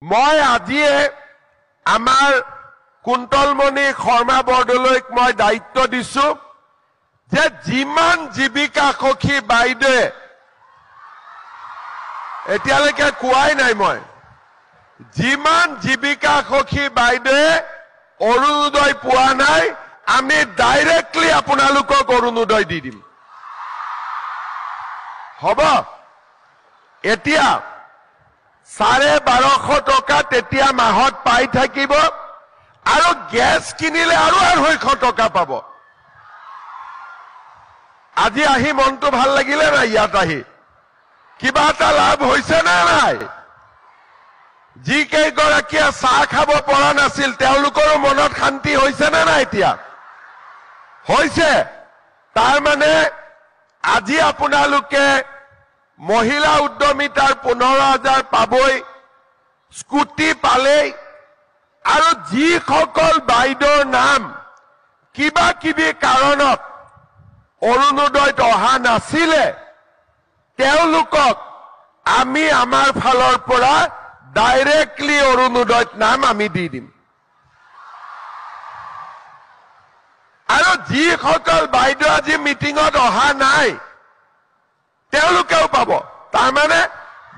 মই আজিয়ে আমাৰ কুন্তলমণি শৰ্মা বৰদলৈক মই দায়িত্ব দিছো যে যিমান জীৱিকা সখী বাইদেৱে এতিয়ালৈকে কোৱাই নাই মই যিমান জীৱিকা সখী বাইদেৱে অৰুণোদয় পোৱা নাই আমি ডাইৰেক্টলি আপোনালোকক অৰুণোদয় দি দিম হ'ব এতিয়া 1250 টকা তেতিয়া মাহত পাই থাকিব আৰু গ্যাস কিনিলে আৰু 250 টকা পাব আজি আহি মনটো ভাল লাগিলে না ইয়াত আহি কিবা এটা লাভ হৈছে না নাই যি কেইগৰাকীয়ে চাহ খাব পৰা নাছিল তেওঁলোকৰ মনত শান্তি হৈছে না নাই এতিয়া হৈছে তাৰ মানে আজি আপোনালোকে মহিলা উদ্যমিতাৰ 15,000 পাবই স্কুটি পালেই আৰু যিসকল বাইদেউৰ নাম কিবা কিবি কাৰণত অৰুণোদয়ত অহা নাছিলে তেওঁলোকক আমি আমাৰ ফালৰ পৰা ডাইৰেক্টলি অৰুণোদয়ত নাম আমি দি দিম আৰু যিসকল বাইদেউ আজি মিটিঙত অহা নাই তেওঁলোকেও পাব তাৰ মানে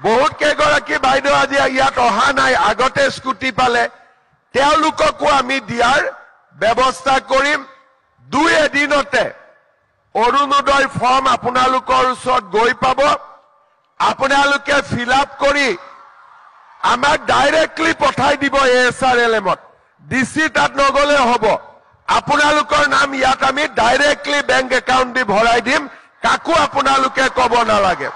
বহুত কেইগৰাকী বাইদেউ আজি ইয়াত অহা নাই আগতে স্কুটি পালে তেওঁলোককো আমি দিয়াৰ ব্যৱস্থা কৰিম দুই এদিনতে অৰুণোদয় ফৰ্ম আপোনালোকৰ ওচৰত গৈ পাব আপোনালোকে ফিল আপ কৰি আমাক ডাইৰেক্টলি পঠাই দিব এছআৰএলএমত ডিসি তাত নগলে হ'ব আপোনালোকৰ নাম ইয়াত আমি ডাইৰেক্টলি বেংক একাউণ্ট দি ভৰাই দিম কাকো আপোনালোকে ক'ব নালাগে